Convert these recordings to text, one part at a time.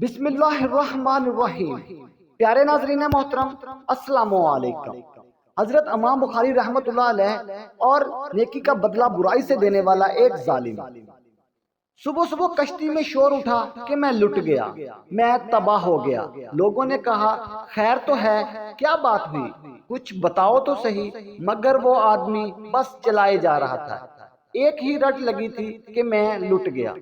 بسم اللہ الرحمن الرحیم۔ پیارے ناظرین محترم، السلام علیکم۔ حضرت امام بخاری رحمت اللہ علیہ اور نیکی کا بدلہ برائی سے دینے والا ایک ظالم۔ صبح صبح کشتی میں شور اٹھا کہ میں لٹ گیا، میں تباہ ہو گیا۔ لوگوں نے کہا خیر تو ہے، کیا بات ہوئی، کچھ بتاؤ تو صحیح۔ مگر وہ آدمی بس چلائے جا رہا تھا، ایک ہی رٹ لگی تھی کہ میں لٹ گیا۔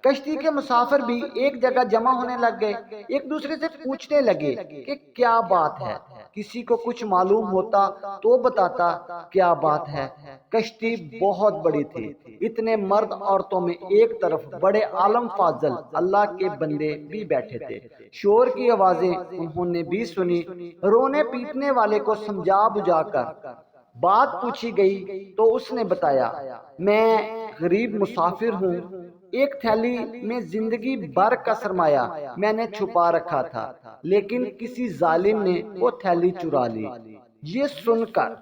کشتی کے مسافر بھی ایک جگہ جمع ہونے لگ گئے، ایک دوسرے سے پوچھنے لگے کہ کیا بات ہے، کسی کو کچھ معلوم ہوتا تو بتاتا کیا بات ہے۔ کشتی بہت بڑی تھی، اتنے مرد عورتوں میں ایک طرف بڑے عالم فاضل اللہ کے بندے بھی بیٹھے تھے۔ شور کی آوازیں انہوں نے بھی سنی، رونے پیٹنے والے کو سمجھا بجھا کر بات پوچھی گئی تو اس نے بتایا میں غریب مسافر ہوں، ایک تھیلی میں زندگی بھر کا سرمایہ میں نے چھپا رکھا تھا، لیکن کسی ظالم نے وہ تھیلی چرا لی۔ یہ سن کر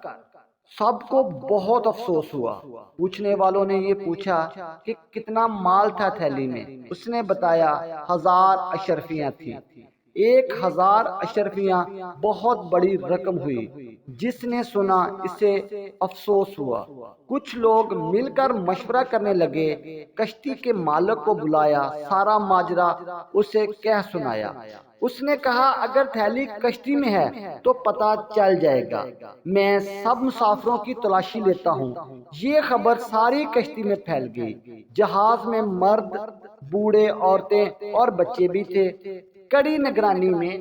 سب کو بہت افسوس ہوا۔ پوچھنے والوں نے یہ پوچھا کہ کتنا مال تھا تھیلی میں؟ اس نے بتایا 1000 اشرفیاں تھیں۔ 1000 اشرفیاں بہت بڑی رقم ہوئی۔ جس نے سنا اسے افسوس ہوا۔ کچھ لوگ مل کر مشورہ کرنے لگے، کشتی کے مالک کو بلایا، سارا ماجرا اسے کہہ سنایا۔ اس نے کہا اگر تھیلی کشتی میں ہے تو پتہ چل جائے گا، میں سب مسافروں کی تلاشی لیتا ہوں۔ یہ خبر ساری کشتی میں پھیل گئی۔ جہاز میں مرد، بوڑھے، عورتیں اور بچے بھی تھے۔ کڑی نگرانی میں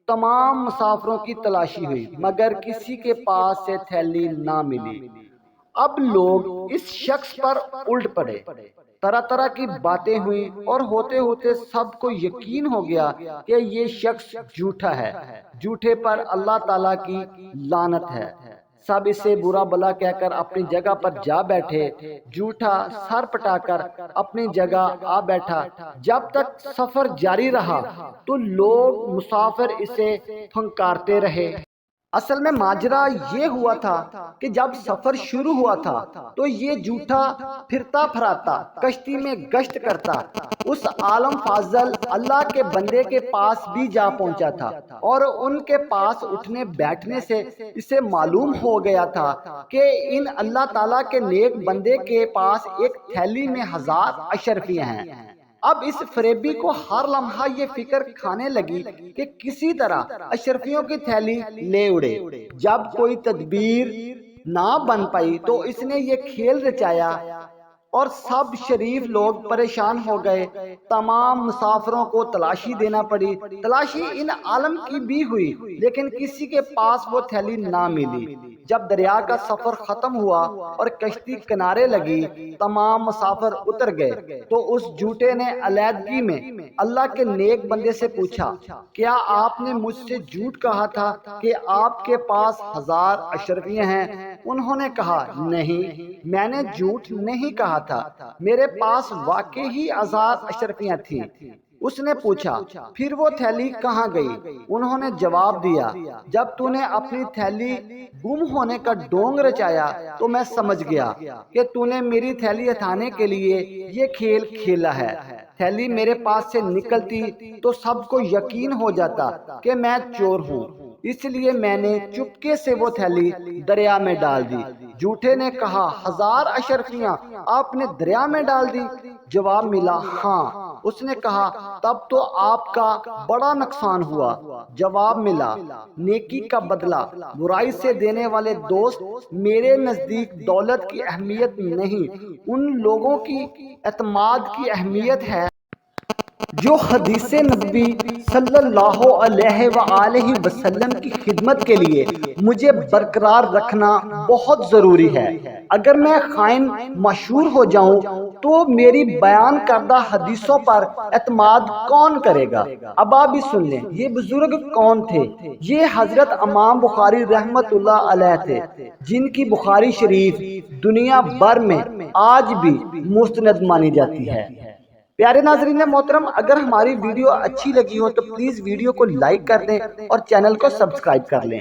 تمام مسافروں کی تلاشی ہوئی، مگر کسی کے پاس سے تھیلی نہ ملی۔ اب لوگ اس شخص پر الٹ پڑے، طرح طرح کی باتیں ہوئیں اور ہوتے ہوتے سب کو یقین ہو گیا کہ یہ شخص جھوٹا ہے، جھوٹے پر اللہ تعالیٰ کی لعنت ہے۔ سب اسے برا بلا کہہ کر اپنی جگہ پر جا بیٹھے۔ جھوٹا سر پٹا کر اپنی جگہ آ بیٹھا۔ جب تک سفر جاری رہا تو لوگ مسافر اسے پھنکارتے رہے۔ اصل میں ماجرا یہ ہوا تھا کہ جب سفر شروع ہوا تھا تو یہ جھوٹا پھرتا پھراتا کشتی میں گشت کرتا اس عالم فاضل اللہ کے بندے کے پاس بھی جا پہنچا تھا، اور ان کے پاس اٹھنے بیٹھنے سے اسے معلوم ہو گیا تھا کہ ان اللہ تعالیٰ کے نیک بندے کے پاس ایک تھیلی میں 1000 اشرفیاں ہیں۔ اب اس فریبی کو ہر لمحہ یہ فکر کھانے لگی کہ کسی طرح اشرفیوں کی تھیلی لے اڑے۔ جب کوئی تدبیر نہ بن پائی تو اس نے یہ کھیل رچایا اور سب شریف لوگ پریشان ہو گئے۔ تمام مسافروں کو تلاشی دینا پڑی۔ تلاشی ان عالم کی بھی ہوئی، لیکن کسی کے پاس وہ تھیلی نہ ملی۔ جب دریا کا سفر ختم ہوا اور کشتی کنارے لگی، تمام مسافر اتر گئے تو اس جھوٹے نے علیحدگی میں اللہ کے نیک بندے سے پوچھا کیا آپ نے مجھ سے جھوٹ کہا تھا کہ آپ کے پاس 1000 اشرفیاں ہیں؟ انہوں نے کہا نہیں، میں نے جھوٹ نہیں کہا تھا، میرے پاس واقعی ہی 1000 اشرفیاں تھیں۔ اس نے پوچھا پھر وہ تھیلی کہاں گئی؟ انہوں نے جواب دیا جب تو نے اپنی تھیلی گم ہونے کا ڈونگ رچایا تو میں سمجھ گیا کہ تو نے میری تھیلی ہٹانے کے لیے یہ کھیل کھیلا ہے۔ تھیلی میرے پاس سے نکلتی تو سب کو یقین ہو جاتا کہ میں چور ہوں، اس لیے میں نے چپکے سے وہ تھیلی دریا میں ڈال دی۔ جھوٹے نے کہا 1000 اشرفیاں آپ نے دریا میں ڈال دی؟ جواب ملا ہاں۔ اس نے کہا تب تو آپ کا بڑا نقصان ہوا۔ جواب ملا نیکی کا بدلہ برائی سے دینے والے دوست میرے نزدیک دولت کی اہمیت نہیں، ان لوگوں کی اعتماد کی اہمیت ہے جو حدیث نبوی صلی اللہ علیہ وآلہ وسلم کی خدمت کے لیے مجھے برقرار رکھنا بہت ضروری ہے۔ اگر میں خائن مشہور ہو جاؤں تو میری بیان کردہ حدیثوں پر اعتماد کون کرے گا؟ اب آپ بھی سن لیں یہ بزرگ کون تھے۔ یہ حضرت امام بخاری رحمت اللہ علیہ تھے، جن کی بخاری شریف دنیا بھر میں آج بھی مستند مانی جاتی ہے۔ پیارے ناظرین محترم، اگر ہماری ویڈیو اچھی لگی ہو تو پلیز ویڈیو کو لائک کر دیں اور چینل کو سبسکرائب کر لیں۔